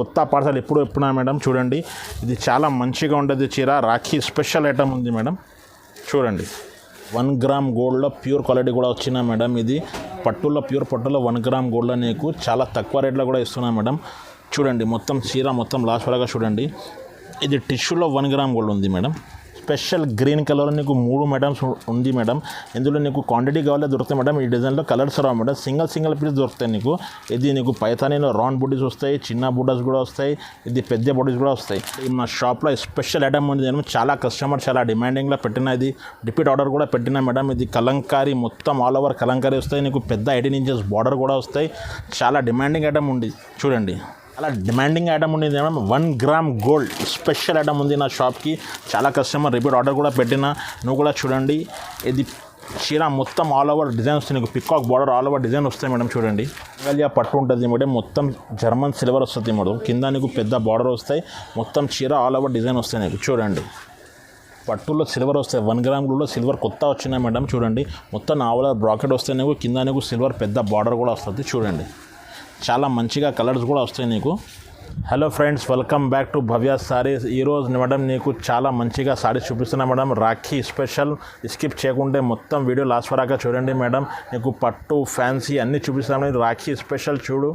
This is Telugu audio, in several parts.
కొత్త పార్సల్ ఎప్పుడున్నా మేడం చూడండి. ఇది చాలా మంచిగా ఉంటుంది చీర. రాఖీ స్పెషల్ ఐటమ్ ఉంది మేడం. చూడండి 1 గ్రామ్ గోల్డ్లో ప్యూర్ క్వాలిటీ కూడా వచ్చినా మేడం. ఇది ప్యూర్ పట్టులో 1 గ్రామ్ గోల్డ్లో నీకు చాలా తక్కువ రేట్లో కూడా ఇస్తున్నా మేడం. చూడండి మొత్తం చీర మొత్తం లాస్ట్ వరకు చూడండి. ఇది టిష్యూలో 1 గ్రామ్ గోల్డ్ ఉంది మేడం. స్పెషల్ గ్రీన్ కలర్లో నీకు 3 మెటల్స్ ఉంది మేడం. ఇందులో నీకు క్వాంటిటీ కావాలో దొరుకుతాయి మేడం. ఈ డిజైన్లో కలర్స్ రావు మేడం. సింగిల్ పీస్ దొరుకుతాయి నీకు. ఇది నీకు పైతానీలో రౌండ్ బుటీస్ వస్తాయి, చిన్న బుటాస్ కూడా వస్తాయి, ఇది పెద్ద బుటీస్ కూడా వస్తాయి. మా షాప్లో స్పెషల్ ఐటమ్ ఉంది మేడం. చాలా కస్టమర్ చాలా డిమాండింగ్లో పెట్టిన ఇది రిపీట్ ఆర్డర్ కూడా పెట్టినా మేడం. ఇది కలంకారీ మొత్తం ఆల్ ఓవర్ కలంకారీ వస్తాయి నీకు. పెద్ద 18 ఇంచెస్ బార్డర్ కూడా వస్తాయి. చాలా డిమాండింగ్ ఐటమ్ ఉంది చూడండి. అలా డిమాండింగ్ ఐటమ్ ఉంది madam. 1 gram gold special item ఉంది నా షాప్కి. చాలా కస్టమర్ రిపీట్ ఆర్డర్ కూడా పెట్టినా. నువ్వు కూడా చూడండి. ఇది చీర మొత్తం ఆల్ ఓవర్ డిజైన్ వస్తాయి నీకు. Peacock border all over design వస్తాయి మేడం. చూడండి రంగలియా పట్టు ఉంటుంది మేడం. మొత్తం జర్మన్ సిల్వర్ వస్తుంది మేడం. కింద నీకు పెద్ద బార్డర్ వస్తాయి. మొత్తం చీర ఆల్ ఓవర్ డిజైన్ వస్తాయి నీకు. చూడండి పట్టులో సిల్వర్ వస్తాయి. 1 గ్రామ్ గోల్డ్లో సిల్వర్ కొత్త వచ్చినాయి మేడం. చూడండి మొత్తం ఆల్ ఓవర్ బ్రాకెట్ వస్తాయి నీకు. కింద నీకు సిల్వర్ పెద్ద బార్డర్ కూడా వస్తుంది. చూడండి చాలా మంచిగా కలర్స్ కూడా వస్తాయి నీకు. Hello friends, welcome back to Bhavya Sarees. ఈరోజు మేడం నీకు చాలా మంచిగా సారీస్ చూపిస్తున్నా మేడం. రాఖీ స్పెషల్. స్కిప్ చేయకుంటే మొత్తం వీడియో లాస్ట్ వరకు చూడండి మేడం. నీకు పట్టు ఫ్యాన్సీ అన్నీ చూపిస్తాను. రాఖీ స్పెషల్ చూడు.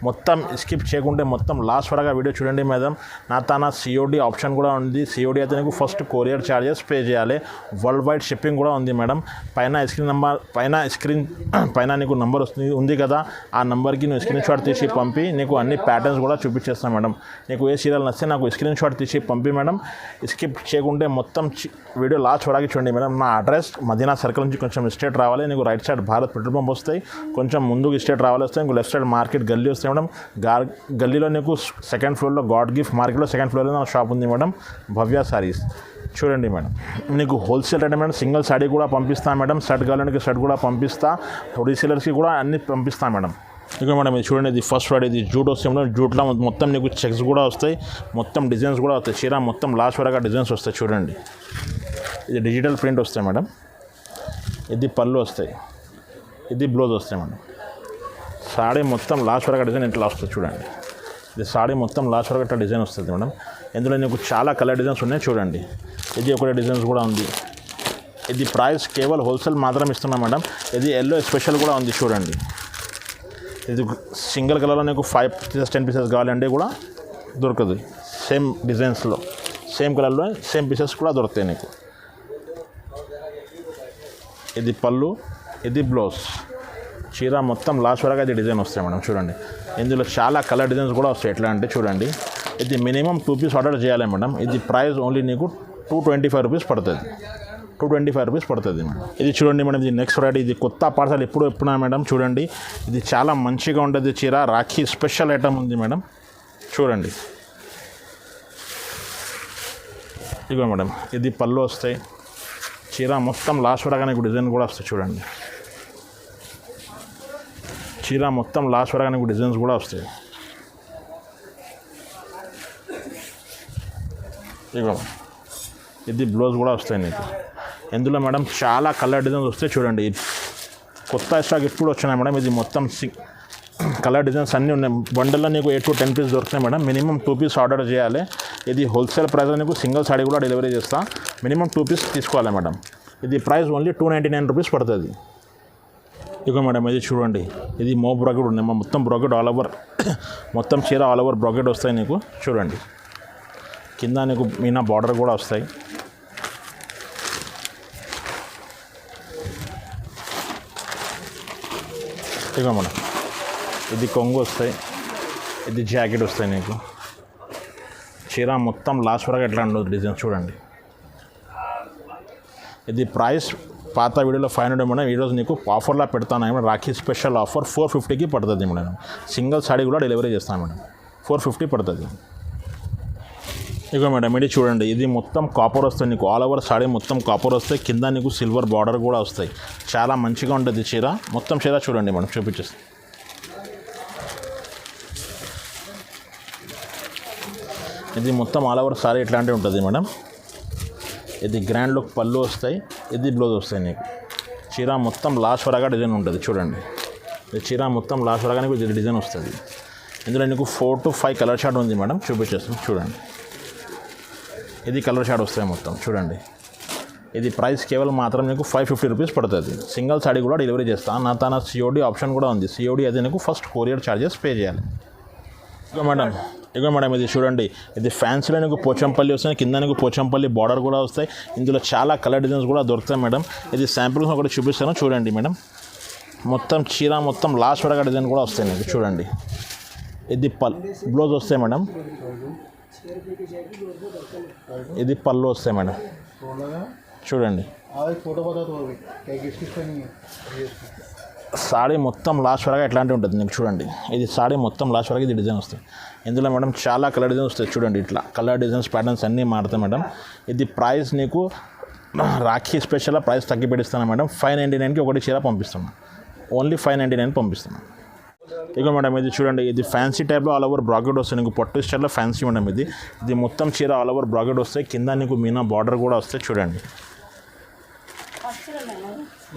మొత్తం స్కిప్ చేయకుంటే మొత్తం లాస్ట్ వరకు వీడియో చూడండి మేడం. నా సిఓడి ఆప్షన్ కూడా ఉంది. సిఓడి అయితే నీకు ఫస్ట్ కొరియర్ ఛార్జెస్ పే చేయాలి. వరల్డ్ వైడ్ షిప్పింగ్ కూడా ఉంది మేడం. పైన నీకు నంబర్ ఉంది కదా, ఆ నెంబర్కి నువ్వు స్క్రీన్ షాట్ తీసి పంపి నీకు అన్ని ప్యాటర్న్స్ కూడా చూపించేస్తాను మేడం. నీకు ఏ సీరియల్ నచ్చితే నాకు స్క్రీన్ షాట్ తీసి పంపి మేడం. స్కిప్ చేయకుంటే మొత్తం వీడియో లాస్ట్ వరకు చూడండి మేడం. నా అడ్రస్ మదీనా సర్కిల్ నుంచి కొంచెం స్ట్రేట్ రావాలి. నీకు right side Bharat petrol pump వస్తాయి. కొంచెం ముందుకు స్ట్రేట్ రావాలి వస్తాయి. నీకు లెఫ్ట్ సైడ్ మార్కెట్ గల్లీ వస్తాయి మేడం. గల్లీలో నీకు సెకండ్ ఫ్లోర్లో గాడ్ గిఫ్ట్ మార్కెట్లో సెకండ్ ఫ్లోర్లో నా షాప్ ఉంది మేడం. భవ్య సారీస్. చూడండి మేడం, నీకు wholesale rate madam. Single sorry కూడా పంపిస్తాను మేడం. షర్ట్ కావాలంటే షర్ట్ కూడా పంపిస్తా. రీసేలర్స్కి కూడా అన్ని పంపిస్తాను మేడం. ఇక మేడం ఇది చూడండి. ఇది ఫస్ట్ వాడు ఇది జూట్ వస్తాయి మేడం. జూట్లో మొత్తం నీకు చెక్స్ కూడా వస్తాయి. మొత్తం డిజైన్స్ కూడా వస్తాయి. చీర మొత్తం లాస్ట్ వరకు డిజైన్స్ వస్తాయి. చూడండి ఇది డిజిటల్ ప్రింట్ వస్తాయి మేడం. ఇది పళ్ళు వస్తాయి. ఇది బ్లౌజ్ వస్తాయి మేడం. సాడీ మొత్తం లాస్ట్ వరకు డిజైన్ ఇట్లా వస్తుంది చూడండి. ఇది సాడీ మొత్తం లాస్ట్ వరకు ఇట్లా డిజైన్ వస్తుంది మేడం. ఇందులో నీకు చాలా కలర్ డిజైన్స్ ఉన్నాయి చూడండి. ఇది ఒకటి డిజైన్స్ కూడా ఉంది. ఇది ప్రైస్ కేవలం హోల్సేల్ మాత్రం ఇస్తున్నాం మేడం. ఇది ఎల్లో స్పెషల్ కూడా ఉంది చూడండి. ఇది సింగిల్ కలర్లో నీకు 5 పీసెస్ 10 పీసెస్ కావాలంటే కూడా దొరకదు. సేమ్ డిజైన్స్లో సేమ్ కలర్లో సేమ్ పీసెస్ కూడా దొరుకుతాయి నీకు. ఇది పళ్ళు, ఇది బ్లౌజ్. చీర మొత్తం లాస్ట్ వరకు అది డిజైన్ వస్తాయి మేడం. చూడండి ఇందులో చాలా కలర్ డిజైన్స్ కూడా వస్తాయి. ఎట్లా అంటే చూడండి, ఇది మినిమం 2 పీస్ ఆర్డర్ చేయాలి మేడం. ఇది ప్రైస్ ఓన్లీ నీకు 225 రూపీస్ పడుతుంది. 225 రూపీస్ పడుతుంది మేడం. ఇది చూడండి మేడం. ఇది నెక్స్ట్ వెరైటీ. ఇది కొత్త పార్సల్ ఎప్పుడున్నా మేడం. చూడండి ఇది చాలా మంచిగా ఉంటుంది చీర. రాఖీ స్పెషల్ ఐటమ్ ఉంది మేడం. చూడండి ఇదిగో మేడం. ఇది పళ్ళు వస్తాయి. చీర మొత్తం లాస్ట్ వరకు నీకు డిజైన్ కూడా వస్తాయి చూడండి. చీర మొత్తం లాస్ట్ వరకు నీకు డిజైన్స్ కూడా వస్తాయి. ఇదిగో ఇది బ్లౌజ్ కూడా వస్తాయి నీకు. ఇందులో మేడం చాలా కలర్ డిజైన్స్ వస్తాయి చూడండి. కొత్త స్టాక్ ఎప్పుడు వచ్చినాయి మేడం. ఇది మొత్తం కలర్ డిజైన్స్ అన్నీ ఉన్నాయి. బండల్లో నీకు 8 to 10 పీస్ దొరుకుతాయి మేడం. మినిమం 2 పీస్ ఆర్డర్ చేయాలి. ఇది హోల్సేల్ ప్రైస్లో నీకు సింగిల్ సారీ కూడా డెలివరీ చేస్తా. మినిమం 2 పీస్ తీసుకోవాలి మేడం. ఇది ప్రైస్ ఓన్లీ 299 రూపీస్ పడుతుంది. ఇక మేడం ఇది చూడండి. ఇది మో బ్రాకెట్ ఉన్నాయి. మొత్తం బ్రాకెట్ ఆల్ ఓవర్ మొత్తం చీర ఆల్ ఓవర్ బ్రాకెట్ వస్తాయి నీకు. చూడండి కింద నీకు మీనా బార్డర్ కూడా వస్తాయి. ఇక మేడం ఇది కొంగు వస్తాయి. ఇది జాకెట్ వస్తాయి నీకు. చీర మొత్తం లాస్ట్ వరకు ఎట్లా ఉండదు డిజైన్ చూడండి. ఇది ప్రైస్ పాత వీడియోలో 500 మేడం. ఈరోజు నీకు ఆఫర్లా పెడతాను మేడం. రాఖీ స్పెషల్ ఆఫర్ 450కి పడుతుంది మేడం. సింగిల్ సారీ కూడా డెలివరీ చేస్తాను మేడం. 450 పడుతుంది. ఇక మేడం ఇది చూడండి. ఇది మొత్తం కాపర్ వస్తుంది నీకు. ఆల్ ఓవర్ సారీ మొత్తం కాపర్ వస్తాయి. కింద నీకు సిల్వర్ బార్డర్ కూడా వస్తాయి. చాలా మంచిగా ఉంటుంది చీర. మొత్తం చీర చూడండి మేడం. చూపించేస్తాను. ఇది మొత్తం ఆల్ ఓవర్ సారీ ఇట్లాంటివి ఉంటుంది మేడం. ఇది గ్రాండ్ లుక్ పళ్ళు వస్తాయి. ఇది బ్లౌజ్ వస్తాయి నీకు. చీర మొత్తం లాస్ట్ వరకు డిజైన్ ఉంటుంది చూడండి. ఈ చీర మొత్తం లాస్ట్ వరకు నీకు డిజైన్ వస్తుంది. ఇందులో నీకు 4 to 5 కలర్ షార్ట్ ఉంది మేడం, చూపించేస్తాం చూడండి. ఇది కలర్ షార్ట్ వస్తాయి మొత్తం చూడండి. ఇది ప్రైస్ కేవలం మాత్రం నీకు 550 రూపీస్ పడుతుంది. సింగిల్ సాడీ కూడా డెలివరీ చేస్తాను. నా తన సిఓడి ఆప్షన్ కూడా ఉంది. సిఓడి అయితే నీకు ఫస్ట్ కొరియర్ ఛార్జెస్ పే చేయాలి. ఇగో మేడం ఇది చూడండి. ఇది ఫ్యాన్సీలో నీకు పోచంపల్లి వస్తాయి, కింద నీకు పోచంపల్లి బార్డర్ కూడా వస్తాయి. ఇందులో చాలా కలర్ డిజైన్స్ కూడా దొరుకుతాయి మేడం. ఇది శాంపిల్స్ ఒకటి చూపిస్తాను చూడండి మేడం. మొత్తం చీర మొత్తం లాస్ట్ వరకు డిజైన్ కూడా వస్తాయి నీకు చూడండి. ఇది బ్లౌజ్ వస్తాయి మేడం. ఇది పళ్ళు వస్తాయి మేడం చూడండి. సాడీ మొత్తం లాస్ట్ వరకు ఎట్లాంటి ఉంటుంది నీకు చూడండి. ఇది సాడీ మొత్తం లాస్ట్ వరకు ఇది డిజైన్ వస్తాయి. ఇందులో మేడం చాలా కలర్ డిజైన్స్ వస్తాయి చూడండి. ఇట్లా కలర్ డిజైన్స్ ప్యాటర్న్స్ అన్నీ మారుతాయి మేడం. ఇది ప్రైస్ నీకు రాఖీ స్పెషల్ ప్రైస్ తగ్గి పెడిస్తాను మేడం. 599కి ఒకటి చీర పంపిస్తున్నాను. ఓన్లీ 599 పంపిస్తున్నాను. ఇక మేడం ఇది చూడండి. ఇది ఫ్యాన్సీ టైప్లో ఆల్ ఓవర్ బ్రాకెట్ వస్తాయి నీకు. పట్టు స్టైల్లో ఫ్యాన్సీ మేడం ఇది. ఇది మొత్తం చీర ఆల్ ఓవర్ బ్రాకెట్ వస్తాయి. కింద నీకు మీనా బార్డర్ కూడా వస్తాయి చూడండి.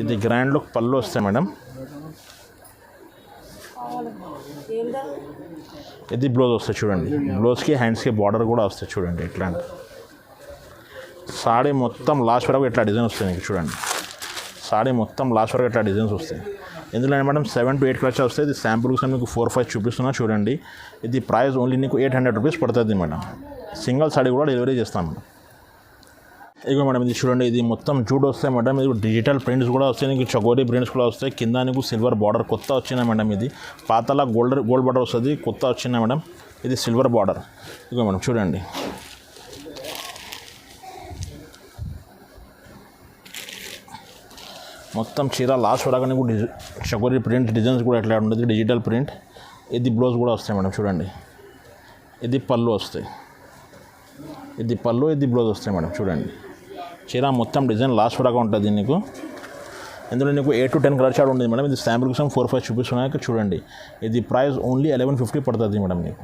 ఇది గ్రాండ్ లుక్ పళ్ళు వస్తాయి మేడం. ఇది బ్లౌజ్ వస్తాయి చూడండి. బ్లౌజ్కి హ్యాండ్స్కి బార్డర్ కూడా వస్తాయి చూడండి. ఇట్లాంటి సాడీ మొత్తం లాస్ట్ వరకు ఇట్లా డిజైన్ వస్తాయి నీకు చూడండి. సాడీ మొత్తం లాస్ట్ వరకు ఇట్లా డిజైన్స్ వస్తాయి. ఇందులో మేడం 7 to 8 కలర్స్ వస్తాయి. ఇది శాంపుల్స్ మీకు 4-5 చూపిస్తున్నా చూడండి. ఇది ప్రైస్ ఓన్లీ నీకు 800 రూపీస్ పడుతుంది మేడం. సింగిల్ సాడీ కూడా డెలివరీ చేస్తాం మేడం. ఇగో మేడం ఇది చూడండి. ఇది మొత్తం జూట్ వస్తాయి మేడం. ఇది డిజిటల్ ప్రింట్స్ కూడా వస్తాయి నీకు. చకోరీ ప్రింట్స్ కూడా వస్తాయి. కింద నీకు సిల్వర్ బార్డర్ కొత్త వచ్చినాయి మేడం. ఇది పాతలా గోల్డ్ బార్డర్ వస్తుంది, కొత్త వచ్చినాయి మేడం. ఇది సిల్వర్ బార్డర్. ఇగో మేడం చూడండి. మొత్తం చీర లాస్ట్ వరకు నీకు చకోరీ ప్రింట్ డిజైన్స్ కూడా ఎట్లా ఉంటుంది, డిజిటల్ ప్రింట్. ఇది బ్లౌజ్ కూడా వస్తాయి మేడం చూడండి. ఇది పళ్ళు వస్తాయి. ఇది పళ్ళు, ఇది బ్లౌజ్ వస్తాయి మేడం చూడండి. చీర మొత్తం డిజైన్ లాస్ట్ వరకు ఉంటుంది నీకు. ఇందులో నీకు 8 to 10 కలర్ షార్ట్ ఉంటుంది మేడం. ఇది శాంపుల్ కోసం 4-5 చూపిస్తున్నాయి చూడండి. ఇది ప్రైస్ ఓన్లీ 1150 పడుతుంది మేడం నీకు.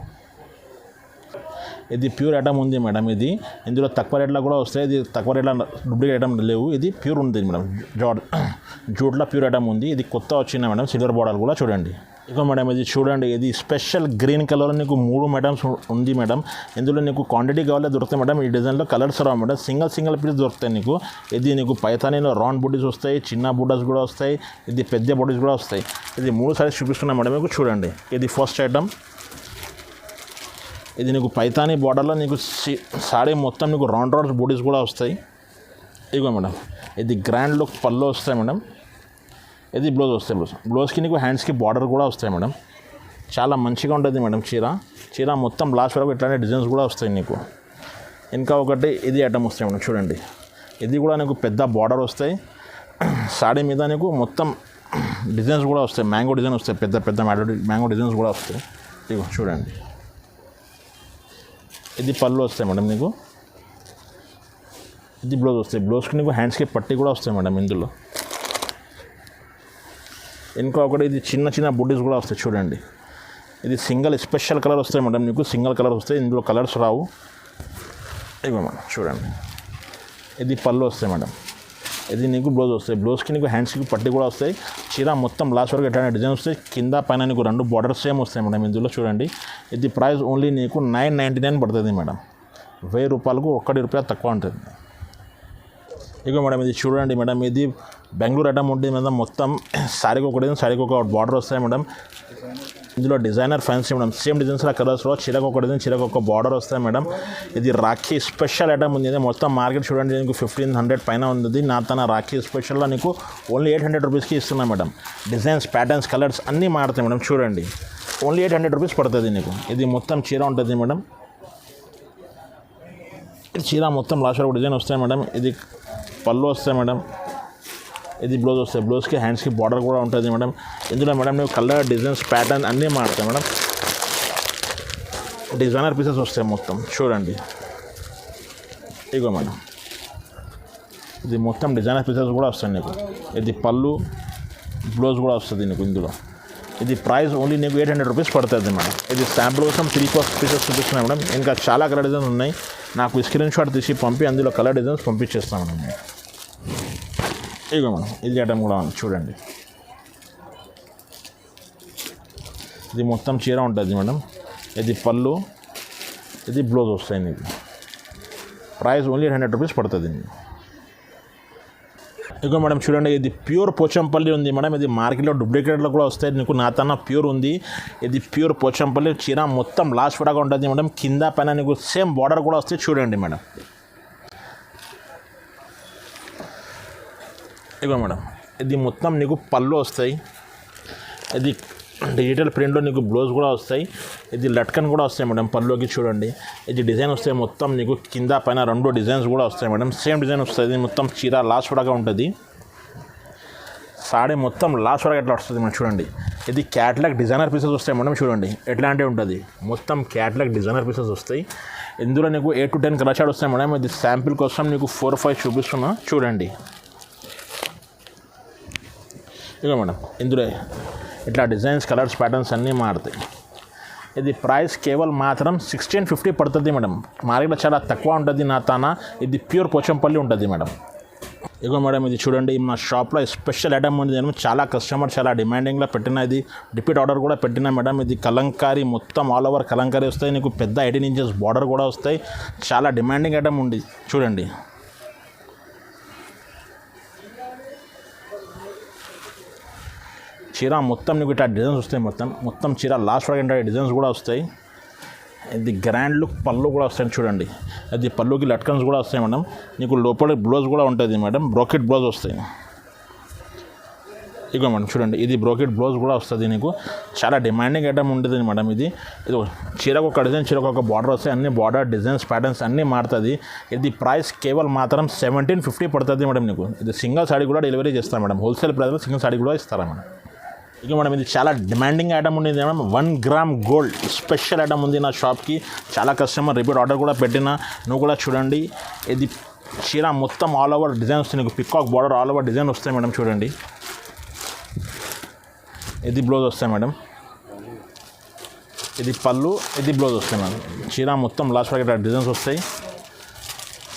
ఇది ప్యూర్ ఐటమ్ ఉంది మేడం. ఇది ఇందులో తక్కువ రేట్లో కూడా వస్తాయి. ఇది తక్కువ రేట్లో డూప్లికేట్ ఐటమ్ లేవు. ఇది ప్యూర్ ఉంది మేడం. జూట్లో ప్యూర్ ఐటమ్ ఉంది. ఇది కొత్త వచ్చింది మేడం. సిల్వర్ బార్డర్ కూడా చూడండి. ఇక మేడం ఇది చూడండి. ఇది స్పెషల్ గ్రీన్ కలర్ నీకు 3 ఐటమ్స్ ఉంది మేడం. ఇందులో నీకు క్వాంటిటీ కావాలో దొరుకుతాయి మేడం. ఈ డిజైన్లో కలర్స్ రావు మేడం. సింగిల్ పీస్ దొరుకుతాయి నీకు. ఇది నీకు పైతానీలో రౌండ్ బుడ్డీస్ వస్తాయి, చిన్న బుడ్డస్ కూడా వస్తాయి, ఇది పెద్ద బుడ్డీస్ కూడా వస్తాయి. ఇది 3 సారీస్ చూపిస్తున్నాయి మేడం మీకు చూడండి. ఇది ఫస్ట్ ఐటమ్. ఇది నీకు పైతానీ బార్డర్లో నీకు సాడీ మొత్తం నీకు రౌండ్ బూటీస్ కూడా వస్తాయి. ఇగో మేడం ఇది గ్రాండ్ లుక్ పళ్ళు వస్తాయి మేడం. ఇది బ్లౌజ్ వస్తాయి. బ్లౌజ్కి నీకు హ్యాండ్స్కి బార్డర్ కూడా వస్తాయి మేడం. చాలా మంచిగా ఉంటుంది మేడం చీర మొత్తం లాస్ట్ వరకు ఇట్లాంటి డిజైన్స్ కూడా వస్తాయి నీకు. ఇంకా ఒకటి ఇది ఐటమ్ వస్తాయి మేడం చూడండి. ఇది కూడా నీకు పెద్ద బార్డర్ వస్తాయి. సాడీ మీద నీకు మొత్తం డిజైన్స్ కూడా వస్తాయి. మ్యాంగో డిజైన్ వస్తాయి, పెద్ద మ్యాంగో డిజైన్స్ కూడా వస్తాయి. ఇగో చూడండి. ఇది పళ్ళు వస్తాయి మేడం నీకు. ఇది బ్లౌజ్ వస్తాయి. బ్లౌజ్కి నీకు హ్యాండ్స్కి పట్టి కూడా వస్తాయి మేడం ఇందులో. ఇంకా ఒకటి ఇది చిన్న బుడ్డీస్ కూడా వస్తాయి చూడండి. ఇది స్పెషల్ కలర్ వస్తాయి మేడం నీకు. సింగిల్ కలర్ వస్తాయి. ఇందులో కలర్స్ రావు. ఇగో మేడం చూడండి. ఇది పళ్ళు వస్తాయి మేడం. ఇది నీకు బ్లౌజ్ వస్తాయి. బ్లౌజ్కి నీకు హ్యాండ్స్కి పట్టి కూడా వస్తాయి. చీర మొత్తం లాస్ట్ వరకు ఎట్లాంటి డిజైన్ వస్తాయి. కింద పైన నీకు 2 బార్డర్స్ సేమ్ వస్తాయి మేడం ఇందులో చూడండి. ఇది ప్రైస్ ఓన్లీ నీకు 999 పడుతుంది మేడం. 1000 రూపాయలకు 1 రూపాయ తక్కువ ఉంటుంది. ఇగో మేడం ఇది చూడండి మేడం. ఇది బెంగళూరు ఐటమ్ ఉంటుంది మేడం. మొత్తం శారీకి ఒక బార్డర్ వస్తాయి మేడం. ఇందులో డిజైనర్ ఫ్యాన్సీ మేడం. సేమ్ డిజైన్స్లో కలర్స్లో చీరకు ఒక డిజైన్, చీరకు ఒక బార్డర్ వస్తాయి మేడం. ఇది రాఖీ స్పెషల్ ఐటమ్ ఉంది. ఇది మొత్తం మార్కెట్ చూడండి నీకు 1500 పైన ఉంది. నా తన రాఖీ స్పెషల్లో నీకు ఓన్లీ 800 రూపీస్కి ఇస్తున్నా మేడం. డిజైన్స్, ప్యాటర్న్స్, కలర్స్ అన్నీ మారుతాయి మేడం చూడండి. ఓన్లీ 800 రూపీస్ పడుతుంది నీకు. ఇది మొత్తం చీర ఉంటుంది మేడం. ఇది చీర మొత్తం లాస్ట్ వరకు డిజైన్ వస్తాయి మేడం. ఇది పళ్ళు వస్తాయి మేడం. ఇది బ్లౌజ్ వస్తాయి. బ్లౌజ్కి హ్యాండ్స్కి బార్డర్ కూడా ఉంటుంది మేడం. ఇందులో మేడం నీకు కలర్, డిజైన్స్, ప్యాటర్న్ అన్నీ మారుతాయి మేడం. డిజైనర్ పీసెస్ వస్తాయి మొత్తం చూడండి. ఇగో మేడం ఇది మొత్తం డిజైనర్ పీసెస్ కూడా వస్తాయి నీకు. ఇది పళ్ళు, బ్లౌజ్ కూడా వస్తుంది నీకు ఇందులో. ఇది ప్రైస్ ఓన్లీ నీకు 800 రూపీస్ పడుతుంది మేడం. ఇది శాంపుల్ కోసం 3 పీసెస్ చూపిస్తున్నాయి మేడం. ఇంకా చాలా కలర్ డిజైన్స్ ఉన్నాయి. నాకు స్క్రీన్ షాట్ తీసి పంపి అందులో కలర్ డిజైన్స్ పంపించేస్తాను మేడం. ఇగో మేడం ఇది ఐటమ్ కూడా ఉంది చూడండి. ఇది మొత్తం చీర ఉంటుంది మేడం. ఇది పళ్ళు, ఇది బ్లౌజ్ వస్తాయి నీకు. ప్రైస్ ఓన్లీ 800 రూపీస్ పడుతుంది. ఇక మేడం చూడండి, ఇది ప్యూర్ పోచంపల్లి ఉంది మేడం. ఇది మార్కెట్లో డూప్లికేట్లో కూడా వస్తాయి, నీకు నాతన్న ప్యూర్ ఉంది. ఇది ప్యూర్ పోచంపల్లి చీర మొత్తం లాస్ట్ వరకు ఉంటుంది మేడం. కింద పైన నీకు సేమ్ బార్డర్ కూడా వస్తాయి చూడండి మేడం. ఇక మేడం ఇది మొత్తం నీకు పళ్ళు వస్తాయి. ఇది డిజిటల్ ప్రింట్లో నీకు బ్లౌజ్ కూడా వస్తాయి. ఇది లట్కన్ కూడా వస్తాయి మేడం పళ్ళుకి చూడండి. ఇది డిజైన్ వస్తాయి మొత్తం నీకు కింద పైన 2 డిజైన్స్ కూడా వస్తాయి మేడం. సేమ్ డిజైన్ వస్తుంది మొత్తం చీర లాస్ట్ వరకు ఉంటుంది. సాడీ మొత్తం లాస్ట్ వరకు ఎట్లా వస్తుంది మేడం చూడండి. ఇది క్యాట్లాగ్ డిజైనర్ పీసెస్ వస్తాయి మేడం చూడండి. ఎట్లాంటివి ఉంటుంది మొత్తం క్యాట్లాగ్ డిజైనర్ పీసెస్ వస్తాయి. ఇందులో నీకు 8 to 10 కలర్ షాడ్ వస్తాయి మేడం. ఇది శాంపిల్ కోసం నీకు 4-5 చూపిస్తున్నా చూడండి. ఇక మేడం ఇందులో ఇట్లా డిజైన్స్ కలర్స్ ప్యాటర్న్స్ అన్నీ మారుతాయి. ఇది ప్రైస్ కేవలం మాత్రం 1650 పడుతుంది మేడం. మార్కెట్లో చాలా తక్కువ ఉంటుంది నా తాన. ఇది ప్యూర్ పోచంపల్లి ఉంటుంది మేడం. ఇగో మేడం ఇది చూడండి, మా షాప్లో స్పెషల్ ఐటమ్ ఉంది. నేను చాలా కస్టమర్ చాలా డిమాండింగ్లో పెట్టిన, ఇది రిపీట్ ఆర్డర్ కూడా పెట్టినా మేడం. ఇది కలంకారీ మొత్తం ఆల్ ఓవర్ కలంకారీ వస్తాయి నీకు. పెద్ద 18 inches బార్డర్ కూడా వస్తాయి. చాలా డిమాండింగ్ ఐటమ్ ఉంది చూడండి. చీర మొత్తం నీకు ఇట్లా డిజైన్స్ వస్తాయి. మొత్తం చీర లాస్ట్ వరకు అంటే డిజైన్స్ కూడా వస్తాయి. ఇది గ్రాండ్ లుక్ పళ్ళు కూడా వస్తాయి చూడండి. అది పళ్ళుకి లట్కన్స్ కూడా వస్తాయి మేడం. నీకు లోపల బ్లౌజ్ కూడా ఉంటుంది మేడం. బ్రోకెట్ బ్లౌజ్ వస్తాయి. ఇగో మేడం చూడండి, ఇది బ్రోకెట్ బ్లౌజ్ కూడా వస్తుంది నీకు. చాలా డిమాండింగ్ ఐటమ్ ఉంటుంది మేడం. ఇది చీరకు ఒక డిజైన్, చీరకు ఒక బార్డర్ వస్తాయి. అన్ని బార్డర్ డిజైన్స్ ప్యాటర్న్స్ అన్నీ మారుతుంది. ఇది ప్రైస్ కేవలం మాత్రం 1750 పడుతుంది మేడం నీకు. ఇది సింగిల్ సాడీ కూడా డెలివరీ చేస్తాం మేడం. హోల్సేల్ ప్రైస్లో సింగిల్ సాడీ కూడా ఇస్తారా మేడం. ఇక మేడం ఇది చాలా డిమాండింగ్ ఐటమ్ ఉంది madam. 1 gram gold special item ఉంది నా షాప్కి. చాలా కస్టమర్ రిపీట్ ఆర్డర్ కూడా పెట్టినా. నువ్వు కూడా చూడండి, ఇది చీర మొత్తం ఆల్ ఓవర్ డిజైన్ వస్తాయి నీకు. Peacock border all over design వస్తాయి మేడం చూడండి. ఇది బ్లౌజ్ వస్తాయి మేడం. ఇది పళ్ళు, ఇది బ్లౌజ్ వస్తాయి మేడం. చీర మొత్తం లాస్ట్ వరకు ఇట్లా డిజైన్స్ వస్తాయి.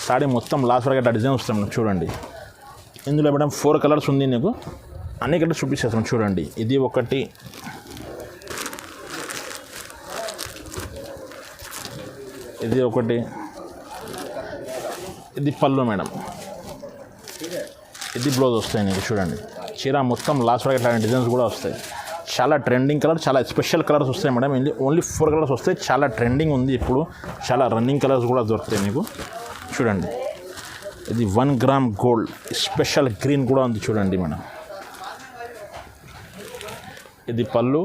సాడీ మొత్తం లాస్ట్ వరకు ఇట్లా డిజైన్ వస్తాయి మేడం చూడండి. ఇందులో మేడం 4 కలర్స్ ఉంది నీకు. అన్ని కలర్స్ చూపించేస్తాం చూడండి. ఇది ఒకటి, ఇది ఒకటి, ఇది పళ్ళు మేడం. ఇది బ్లౌజ్ వస్తాయి నీకు చూడండి. చీర మొత్తం లాస్ట్ వరకు ఇట్లాంటి డిజైన్స్ కూడా వస్తాయి. చాలా ట్రెండింగ్ కలర్, చాలా స్పెషల్ కలర్స్ వస్తాయి మేడం. ఓన్లీ 4 కలర్స్ వస్తాయి. చాలా ట్రెండింగ్ ఉంది ఇప్పుడు. చాలా రన్నింగ్ కలర్స్ కూడా దొరుకుతాయి మీకు చూడండి. ఇది 1 gram గోల్డ్ స్పెషల్ గ్రీన్ కూడా ఉంది చూడండి మేడం. ఇది పళ్ళు,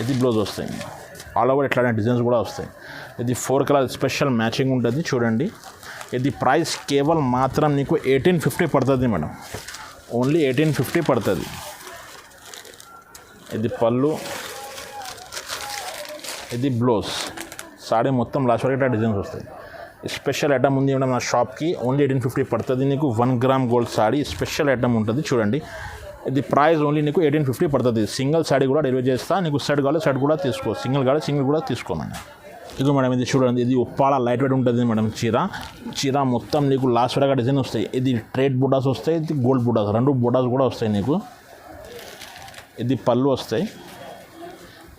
ఇది బ్లౌజ్ వస్తాయి. ఆల్ ఓవర్ ఇట్లాంటి డిజైన్స్ కూడా వస్తాయి. ఇది 4 కలర్ స్పెషల్ మ్యాచింగ్ ఉంటుంది చూడండి. ఇది ప్రైస్ కేవలం మాత్రం నీకు 1850 పడుతుంది మేడం. ఓన్లీ 1850 పడుతుంది. ఇది పళ్ళు, ఇది బ్లౌజ్. సాడీ మొత్తం లాస్ట్ వరకు ఇట్లా డిజైన్స్ వస్తాయి. స్పెషల్ ఐటమ్ ఉంది మేడం నా షాప్కి. ఓన్లీ 1850 పడుతుంది నీకు. 1 gram gold saree special item ఉంటుంది చూడండి. ఇది ప్రైస్ ఓన్లీ నీకు 1850 పడుతుంది. సింగిల్ సాడీ కూడా డెలివరీ చేస్తా. నీకు సెట్ కావాలి సెట్ కూడా తీసుకో. సింగిల్ కావాలి సింగిల్ కూడా తీసుకోమని. ఇక మేడం ఇది చూడండి, ఇది ఉప్పాడ లైట్ వెయిట్ ఉంటుంది మేడం. చీర మొత్తం నీకు లాస్ట్ వరకు డిజైన్ వస్తాయి. ఇది ట్రేడ్ బుటాస్ వస్తాయి, ఇది గోల్డ్ బుటాస్, 2 బుటాస్ కూడా వస్తాయి నీకు. ఇది పళ్ళు వస్తాయి,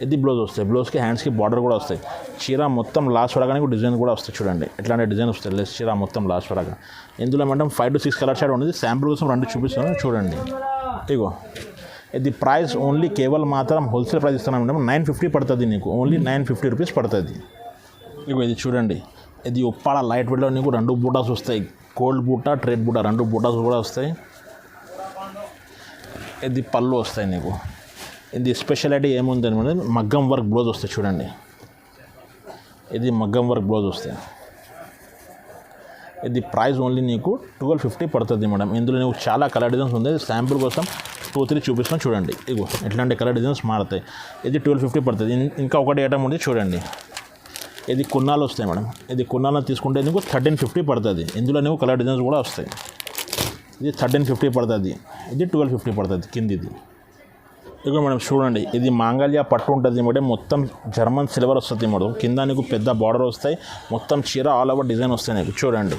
ఇది బ్లౌజ్ వస్తాయి. బ్లౌజ్కి హ్యాండ్స్కి బార్డర్ కూడా వస్తాయి. చీర మొత్తం లాస్ట్ వరకు నీకు డిజైన్ కూడా వస్తాయి చూడండి. ఇట్లాంటి డిజైన్ వస్తాయి లెస్ చీర మొత్తం లాస్ట్ వరకు. ఇందులో మేడం 5 to 6 కలర్ షాడ్ ఉంది. శాంపుల్ కోసం 2 చూపిస్తాను చూడండి. ఇగో ఇది ప్రైస్ ఓన్లీ కేవలం మాత్రం హోల్సేల్ ప్రైస్ ఇస్తున్నాం మేడం. 950 పడుతుంది నీకు. ఓన్లీ 950 రూపీస్ పడుతుంది. ఇగో ఇది చూడండి, ఇది ఉప్పాడ లైట్ వెయిట్లో నీకు 2 బూటాస్ వస్తాయి. గోల్డ్ బూటా, ట్రేడ్ బూటా 2 బూటాస్ కూడా వస్తాయి. ఇది పళ్ళు వస్తాయి నీకు. ఇది స్పెషాలిటీ ఏముందని మేడం, మగ్గం వర్క్ బ్లౌజ్ వస్తాయి చూడండి. ఇది మగ్గం వర్క్ బ్లౌజ్ వస్తాయి. ఇది ప్రైస్ ఓన్లీ నీకు 1250 పడుతుంది మేడం. ఇందులో నీకు చాలా కలర్ డిజైన్స్ ఉంది. శాంపుల్ కోసం 2-3 చూపిస్తాను చూడండి. ఇగో ఇట్లాంటి కలర్ డిజైన్స్ మారుతాయి. ఇది 1250 పడుతుంది. ఇంకా ఒకటి ఐటమ్ ఉంది చూడండి. ఇది కున్నాలు వస్తాయి మేడం. ఇది కున్నాలను తీసుకుంటే నీకు 1350 పడుతుంది. ఇందులో నీకు కలర్ డిజైన్స్ కూడా వస్తాయి. ఇది 1350 పడుతుంది. ఇది 1250 పడుతుంది కిందిది. ఇక మేడం చూడండి, ఇది మాంగళ్య పట్టు ఉంటుంది మేడం. మొత్తం జర్మన్ సిల్వర్ వస్తుంది మేడం. కింద నీకు పెద్ద బార్డర్ వస్తాయి. మొత్తం చీర ఆల్ ఓవర్ డిజైన్ వస్తాయి నీకు చూడండి.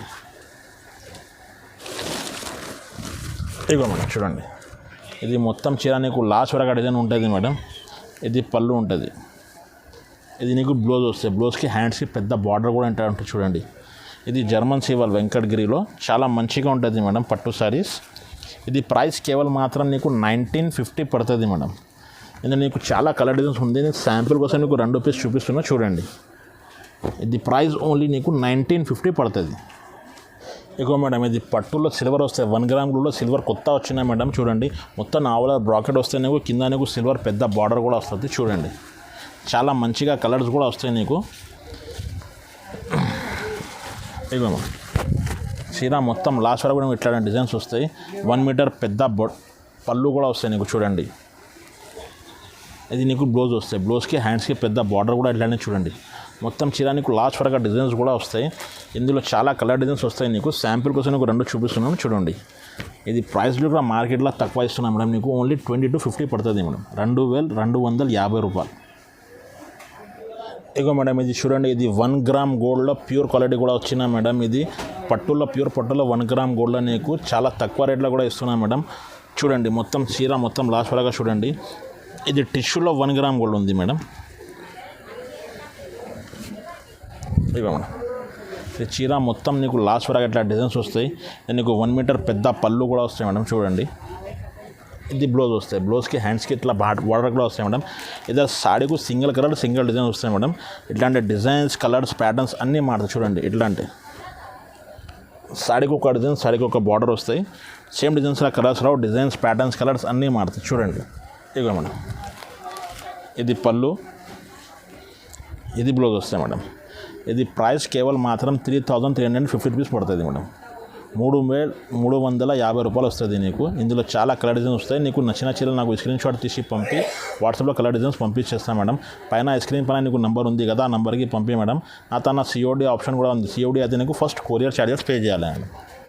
ఇగో మేడం చూడండి, ఇది మొత్తం చీర నీకు లాస్ట్ వరకు డిజైన్ ఉంటుంది మేడం. ఇది పళ్ళు ఉంటుంది. ఇది నీకు బ్లౌజ్ వస్తాయి, బ్లౌజ్కి హ్యాండ్స్కి పెద్ద బార్డర్ కూడా ఉంటుంది చూడండి. ఇది జర్మన్ సివల్ వెంకటగిరిలో చాలా మంచిగా ఉంటుంది మేడం పట్టు సారీస్. ఇది ప్రైస్ కేవలం మాత్రం నీకు 1950 పడుతుంది మేడం. ఇందులో నీకు చాలా కలర్ డిజైన్స్ ఉంది. నేను శాంపుల్ కోసం నీకు 2 పీస్ చూపిస్తున్నా చూడండి. ఇది ప్రైస్ ఓన్లీ నీకు 1950 పడుతుంది. ఇగో మేడం ఇది పట్టులో సిల్వర్ వస్తాయి, 1 గ్రామ్ గోల్డ్లో సిల్వర్ కొత్త వచ్చినాయి మేడం చూడండి. మొత్తం నావల బ్రాకెట్ వస్తాయి నీకు, కింద నీకు సిల్వర్ పెద్ద బార్డర్ కూడా వస్తుంది చూడండి. చాలా మంచిగా కలర్స్ కూడా వస్తాయి నీకు. ఇగో చీర మొత్తం లాస్ట్ వరకు కూడా ఇట్లా డిజైన్స్ వస్తాయి. 1 మీటర్ పెద్ద పళ్ళు కూడా వస్తాయి నీకు చూడండి. ఇది నీకు బ్లౌజ్ వస్తాయి, బ్లౌజ్కి హ్యాండ్స్కి పెద్ద బార్డర్ కూడా ఇట్లానే చూడండి. మొత్తం చీర నీకు లాస్ట్ వరకు డిజైన్స్ కూడా వస్తాయి. ఇందులో చాలా కలర్ డిజైన్స్ వస్తాయి నీకు. శాంపుల్ కోసం నీకు 2 చూపిస్తున్నాను చూడండి. ఇది ప్రైస్లో కూడా మార్కెట్లో తక్కువ ఇస్తున్నాం మేడం, నీకు ఓన్లీ 20 to 50 పడుతుంది మేడం, 2250 రూపాయలు. ఇగో మేడం ఇది చూడండి, ఇది 1 గ్రామ్ గోల్డ్లో ప్యూర్ క్వాలిటీ కూడా వచ్చినా మేడం. ఇది పట్టులో ప్యూర్ పట్టులో 1 గ్రామ్ గోల్డ్లో నీకు చాలా తక్కువ రేట్లో కూడా ఇస్తున్నాం మేడం చూడండి. మొత్తం చీర మొత్తం లాస్ట్ వరకు చూడండి. ఇది టిష్యూలో 1 గ్రామ్ గోల్డ్ ఉంది మేడం. ఇగో మేడం ఈ చీర మొత్తం నీకు లాస్ట్ వరకు ఇట్లా డిజైన్స్ వస్తాయి. నీకు 1 మీటర్ పెద్ద పళ్ళు కూడా వస్తాయి మేడం చూడండి. ఇది బ్లౌజ్ వస్తాయి, బ్లౌజ్కి హ్యాండ్స్కి ఇట్లా బార్డర్ కూడా వస్తాయి మేడం. ఇది సాడీకు సింగిల్ కలర్ సింగిల్ డిజైన్ వస్తాయి మేడం. ఇట్లాంటి డిజైన్స్ కలర్స్ ప్యాటర్న్స్ అన్నీ మారుతాయి చూడండి. ఇట్లాంటి సాడీకి ఒక డిజైన్, సాడీకి ఒక బార్డర్ వస్తాయి. సేమ్ డిజైన్స్లో కలర్స్ రావు, డిజైన్స్ ప్యాటర్న్స్ కలర్స్ అన్నీ మారుతాయి చూడండి. ఇగో మేడం ఇది పళ్ళు, ఇది బ్లౌజ్ వస్తాయి మేడం. ఇది ప్రైస్ కేవలం మాత్రం 3350 రూపీస్ పడుతుంది మేడం. 3350 రూపాయలు వస్తుంది నీకు. ఇందులో చాలా కలర్ డిజైన్స్ వస్తాయి. నీకు నచ్చిన చీరలు నాకు స్క్రీన్ షాట్ తీసి పంపి వాట్సాప్లో కలర్ డిజైన్స్ పంపించేస్తాను మేడం. పైన స్క్రీన్ పైన నీకు నెంబర్ ఉంది కదా, ఆ నెంబర్కి పంపి మేడం. నా తన COD ఆప్షన్ కూడా ఉంది. COD అయితే నీకు ఫస్ట్ కొరియర్ చార్జెస్ పే చేయాలి మేడం.